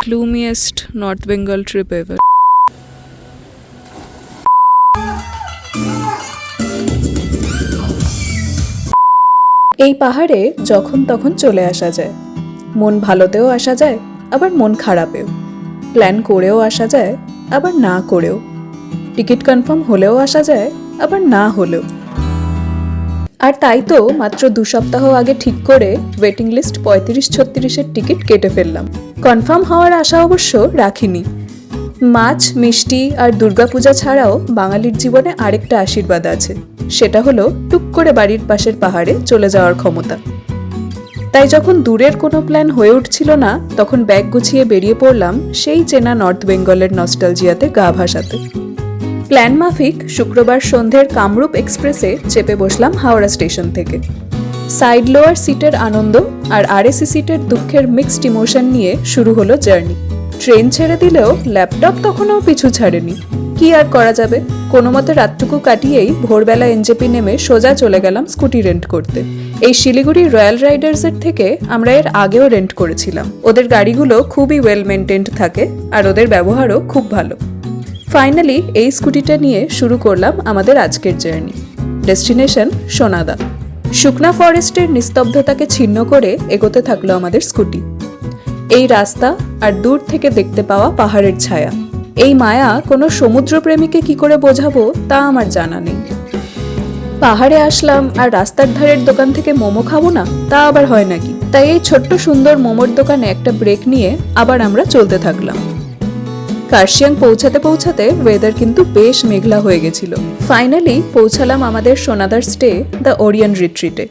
gloomiest North Bengal trip ever. এই পাহাড়ে যখন তখন চলে আসা যায়। মন ভালোতেও আসা যায়, আবার মন খারাপেও। প্ল্যান করেও আসা যায়, আবার না করেও। টিকিট কনফার্ম হলেও আসা যায়, আবার না হলেও। আর তাই তো মাত্র 2 সপ্তাহ আগে ঠিক করে ওয়েটিং লিস্ট 35-36-এর টিকিট কেটে ফেললাম। কনফার্ম হওয়ার আশা অবশ্য রাখিনি। মাছ, মিষ্টি আর দুর্গাপূজা ছাড়াও বাঙালির জীবনে আরেকটা আশীর্বাদ আছে, সেটা হলো টুক করে বাড়ির পাশের পাহাড়ে চলে যাওয়ার ক্ষমতা। তাই যখন দূরের কোনো প্ল্যান হয়ে উঠছিল না, তখন ব্যাগ গুছিয়ে বেরিয়ে পড়লাম সেই চেনা নর্থ বেঙ্গলের নস্টালজিয়াতে গা ভাসাতে। প্ল্যান মাফিক শুক্রবার সন্ধ্যের কামরূপ এক্সপ্রেসে চেপে বসলাম হাওড়া স্টেশন থেকে। সাইড লোয়ার সিটের আনন্দ আর আরএসি সিটের দুঃখের মিক্সড ইমোশন নিয়ে শুরু হলো জার্নি। ট্রেন ছেড়ে দিলেও ল্যাপটপ তখনও পিছু ছাড়েনি। কি আর করা যাবে, কোনো মতে রাতটুকু কাটিয়েই ভোরবেলা এনজেপি নেমে সোজা চলে গেলাম স্কুটি রেন্ট করতে। এই শিলিগুড়ি রয়্যাল রাইডার্সের থেকে আমরা এর আগেও রেন্ট করেছিলাম। ওদের গাড়িগুলো খুবই ওয়েল মেনটেন্ড থাকে আর ওদের ব্যবহারও খুব ভালো। ফাইনালি এই স্কুটিটা নিয়ে শুরু করলাম আমাদের আজকের জার্নি। ডেস্টিনেশন সোনাদা। শুকনা ফরেস্টের নিস্তব্ধতাকে ছিন্ন করে এগোতে থাকলো আমাদের স্কুটি। এই রাস্তা আর দূর থেকে দেখতে পাওয়া পাহাড়ের ছায়া, এই মায়া কোনো সমুদ্রপ্রেমীকে কি করে বোঝাবো তা আমার জানা নেই। পাহাড়ে আসলাম আর রাস্তার ধারের দোকান থেকে মোমো খাবো না, তা আবার হয় নাকি? তাই এই ছোট্ট সুন্দর মোমোর দোকানে একটা ব্রেক নিয়ে আবার আমরা চলতে থাকলাম। কার্শিয়াং পৌঁছাতে পৌঁছাতে ওয়েদার কিন্তু বেশ মেঘলা হয়ে গেছিল। ফাইনালি পৌঁছালাম আমাদের সোনাদার স্টে দ্য ওরিয়ন রিট্রিটে।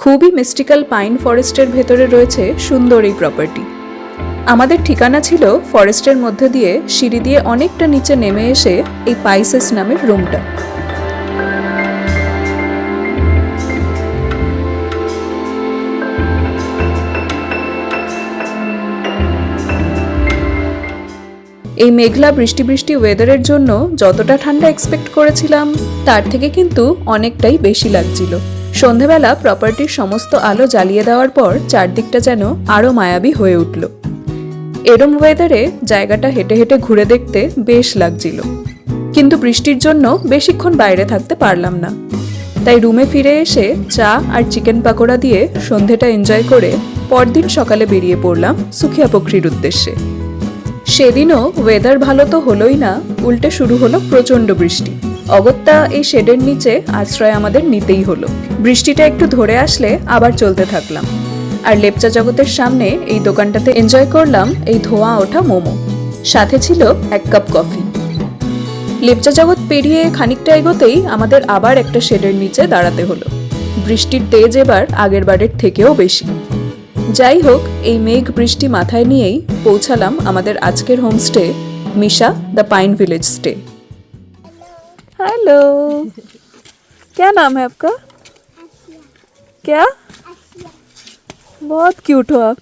খুবই মিস্টিক্যাল পাইন ফরেস্টের ভেতরে রয়েছে সুন্দর এই প্রপার্টি। আমাদের ঠিকানা ছিল ফরেস্টের মধ্যে দিয়ে সিঁড়ি দিয়ে অনেকটা নিচে নেমে এসে এই পাইসেস নামের রুমটা। এই মেঘলা বৃষ্টি বৃষ্টি ওয়েদারের জন্য যতটা ঠান্ডা এক্সপেক্ট করেছিলাম তার থেকে কিন্তু অনেকটাই বেশি লাগছিল। সন্ধেবেলা প্রপার্টির সমস্ত আলো জ্বালিয়ে দেওয়ার পর চারদিকটা যেন আরও মায়াবী হয়ে উঠল। এরম ওয়েদারে জায়গাটা হেঁটে হেঁটে ঘুরে দেখতে বেশ লাগছিল, কিন্তু বৃষ্টির জন্য বেশিক্ষণ বাইরে থাকতে পারলাম না। তাই রুমে ফিরে এসে চা আর চিকেন পাকোড়া দিয়ে সন্ধেটা এনজয় করে পরদিন সকালে বেরিয়ে পড়লাম সুখিয়া পোখরির উদ্দেশ্যে। সেদিনও ওয়েদার ভালো তো হলোই না, উল্টে শুরু হলো প্রচণ্ড বৃষ্টি। অগত্যা এই শেডের নিচে আশ্রয় আমাদের নিতেই হলো। বৃষ্টিটা একটু ধরে আসলে আবার চলতে থাকলাম। আর লেপচা জগতের সামনে এই দোকানটাতে এনজয় করলাম এই ধোঁয়া ওঠা মোমো, সাথে ছিল 1 কাপ কফি। লেপচা জগৎ পেরিয়ে খানিকটা এগোতেই আমাদের আবার একটা শেডের নিচে দাঁড়াতে হলো। বৃষ্টির তেজ এবার আগের বারের থেকেও বেশি। যাই হোক, এই মেঘ বৃষ্টি মাথায় নিয়েই পৌঁছালাম আমাদের আজকের homestay Misha the pine village stay. Hello, क्या नाम है आपका? क्या? बहुत क्यूट हो आप।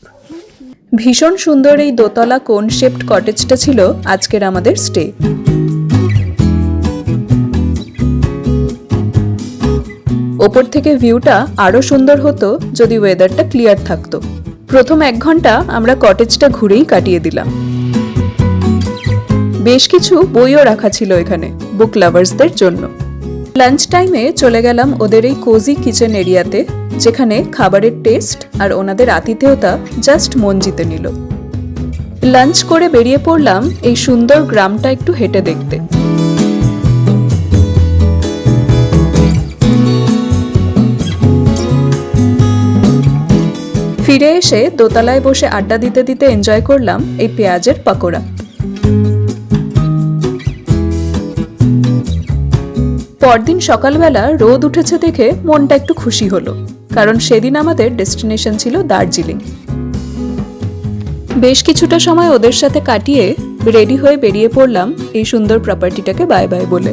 ভীষণ সুন্দর এই দোতলা কোন শেপড কটেজটা ছিল আজকের আমাদের স্টে। ওপর থেকে ভিউটা আরো সুন্দর হতো যদি ওয়েদারটা ক্লিয়ার থাকতো। প্রথম 1 ঘন্টা আমরা কটেজটা ঘুরেই কাটিয়ে দিলাম। বেশ কিছু বইও রাখা ছিল এখানে বুক লাভার্সদের জন্য। লাঞ্চ টাইমে চলে গেলাম ওদের এই কোজি কিচেন এরিয়াতে, যেখানে খাবারের টেস্ট আর ওনাদের আতিথেয়তা জাস্ট মন জিতে নিল। লাঞ্চ করে বেরিয়ে পড়লাম এই সুন্দর গ্রামটা একটু হেঁটে দেখতে। ফিরে এসে দোতলায় বসে আড্ডা দিতে দিতে এনজয় করলাম এই পেঁয়াজের পাকোড়া। পরদিন সকালবেলা রোদ উঠেছে দেখে মনটা একটু খুশি হলো, কারণ সেদিন আমাদের ডেস্টিনেশন ছিল দার্জিলিং। বেশ কিছুটা সময় ওদের সাথে কাটিয়ে রেডি হয়ে বেরিয়ে পড়লাম এই সুন্দর প্রপার্টিটাকে বাই বাই বলে।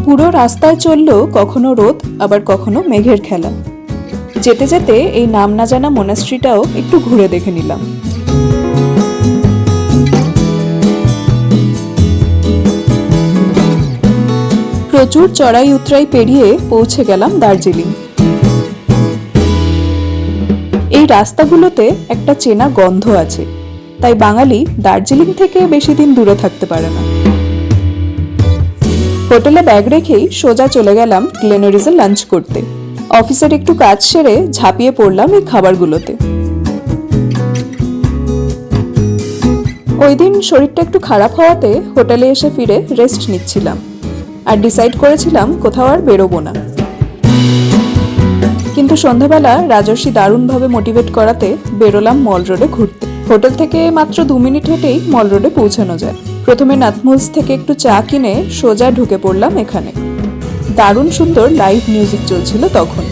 পুরো রাস্তায় চললো কখনো রোদ, আবার কখনো মেঘের খেলা। যেতে যেতে এই নাম না জানা মোনাস্ট্রিটাও একটু ঘুরে দেখে নিলাম। প্রচুর চড়াই উতরাই পেরিয়ে পৌঁছে গেলাম দার্জিলিং। এই রাস্তাগুলোতে একটা চেনা গন্ধ আছে, তাই বাঙালি দার্জিলিং থেকে বেশি দিন দূরে থাকতে পারে না। হোটেলে ব্যাগ রেখেই সোজা চলে গেলাম গ্লেনারিজে লাঞ্চ করতে। অফিসের একটু কাজ সেরে ঝাঁপিয়ে পড়লাম এই খাবারগুলোতে। ওই দিন শরীরটা একটু খারাপ হওয়াতে হোটেলে এসে ফিরে রেস্ট নিচ্ছিলাম আর ডিসাইড করেছিলাম কোথাও আর বেরোবো না। কিন্তু সন্ধ্যাবেলা রাজর্ষি দারুণভাবে মোটিভেট করাতে বেরোলাম মল রোডে ঘুরতে। হোটেল থেকে মাত্র 2 মিনিট হেঁটেই মল রোডে পৌঁছানো যায়। প্রথমে নাথমুলস থেকে একটু চা কিনে সোজা ঢুকে পড়লাম এখানে। দারুণ সুন্দর লাইভ মিউজিক চলছিল তখন।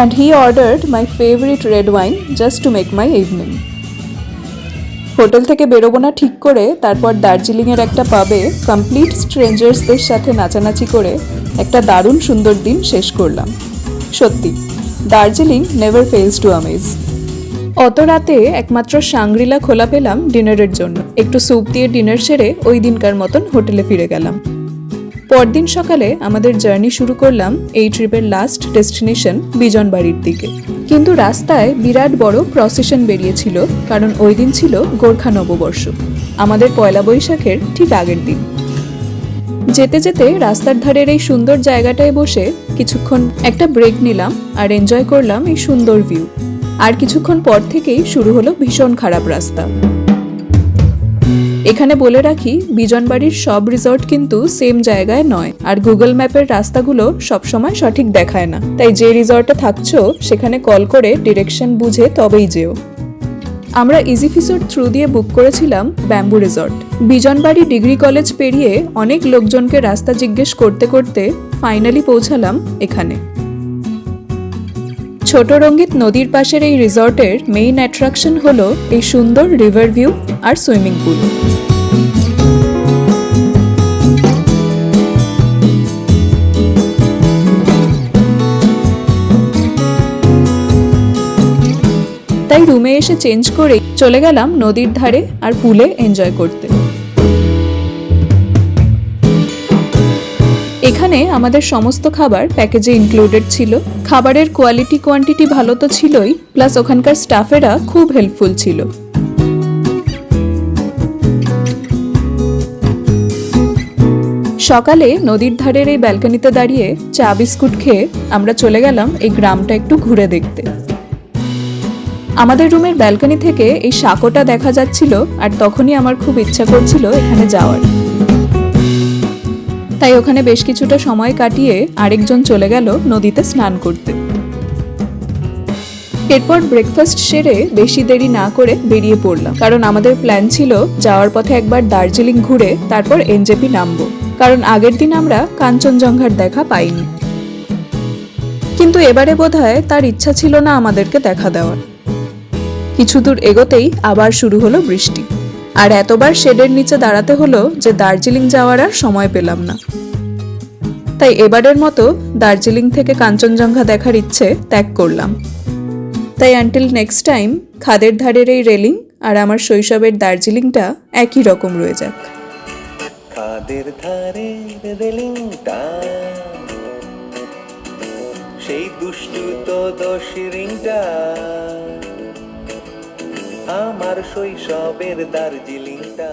And he ordered my favorite red wine just to make my evening. Hotel থেকে বেরোবো না ঠিক করে তারপর দার্জিলিংয়ের একটা পাবে কমপ্লিট স্ট্রেঞ্জার্সদের সাথে নাচানাচি করে একটা দারুণ সুন্দর দিন শেষ করলাম। সত্যি দার্জিলিং নেভার ফেলস টু আমেজ। অত রাতে একমাত্র সাংগ্রিলা খোলা পেলাম ডিনারের জন্য। একটু স্যুপ দিয়ে ডিনার সেরে ওই দিনকার মতন হোটেলে ফিরে গেলাম। পরদিন সকালে আমাদের জার্নি শুরু করলাম এই ট্রিপের লাস্ট ডেস্টিনেশন বিজনবাড়ির দিকে। কিন্তু রাস্তায় বিরাট বড় প্রসেশন বেরিয়েছিল, কারণ ওই দিন ছিল গোর্খা নববর্ষ, আমাদের পয়লা বৈশাখের ঠিক আগের দিন। যেতে যেতে রাস্তার ধারের এই সুন্দর জায়গাটায় বসে কিছুক্ষণ একটা ব্রেক নিলাম আর এনজয় করলাম এই সুন্দর ভিউ। আর কিছুক্ষণ পর থেকেই শুরু হলো ভীষণ খারাপ রাস্তা। এখানে বলে রাখি, বিজনবাড়ির সব রিসর্ট কিন্তু সেম জায়গায় নয়, আর গুগল ম্যাপের রাস্তাগুলো সবসময় সঠিক দেখায় না। তাই যে রিসর্টে থাকছো সেখানে কল করে ডিরেকশন বুঝে তবেই যেও। আমরা ইজি ফিসোর থ্রু দিয়ে বুক করেছিলাম bamboo resort. Bijanbari degree college পেরিয়ে অনেক লোকজনকে রাস্তা জিজ্ঞেস করতে করতে ফাইনালি পৌঁছালাম এখানে। ছোট রঙ্গিত নদীর পাশের এই রিসর্টের মেইন অ্যাট্রাকশন হলো এই সুন্দর রিভার ভিউ আর সুইমিং পুল। তাই রুমে এসে চেঞ্জ করে চলে গেলাম নদীর ধারে আর পুলে এনজয় করতে। এখানে আমাদের সমস্ত খাবার প্যাকেজে ইনক্লুডেড ছিল। খাবারের কোয়ালিটি কোয়ান্টিটি ভালো তো ছিলই, প্লাস ওখানকার স্টাফেরা খুব হেল্পফুল ছিল। সকালে নদীর ধারের এই ব্যালকনিতে দাঁড়িয়ে চা বিস্কুট খেয়ে আমরা চলে গেলাম এই গ্রামটা একটু ঘুরে দেখতে। আমাদের রুমের ব্যালকনি থেকে এই সাঁকোটা দেখা যাচ্ছিল, আর তখনই আমার খুব ইচ্ছা করছিল এখানে যাওয়ার। তাই ওখানে বেশ কিছুটা সময় কাটিয়ে আরেকজন চলে গেল নদীতে স্নান করতে। এরপর ব্রেকফাস্ট সেরে বেশি দেরি না করে বেরিয়ে পড়লাম, কারণ আমাদের প্ল্যান ছিল যাওয়ার পথে একবার দার্জিলিং ঘুরে তারপর এনজেপি নামবো, কারণ আগের দিন আমরা কাঞ্চনজঙ্ঘার দেখা পাইনি। কিন্তু এবারে বোধহয় তার ইচ্ছা ছিল না আমাদেরকে দেখা দেওয়ার। কিছু দূর এগোতেই আবার শুরু হলো বৃষ্টি, আর এতবার শেডের নিচে দাঁড়াতে হলো যে দার্জিলিং যাওয়ার আর সময় পেলাম না। তাই এবারের মতো দার্জিলিং থেকে কাঞ্চনজঙ্ঘা দেখার ইচ্ছে ত্যাগ করলাম। তাই আনটিল নেক্সট টাইম খাদের ধারের এই রেলিং আর আমার শৈশবের দার্জিলিংটা একই রকম রয়ে যাক। খাদের ধারের রেলিংটা, সেই দুষ্টু তো দশরিংটা, আমার শৈশবের দার্জিলিংটা।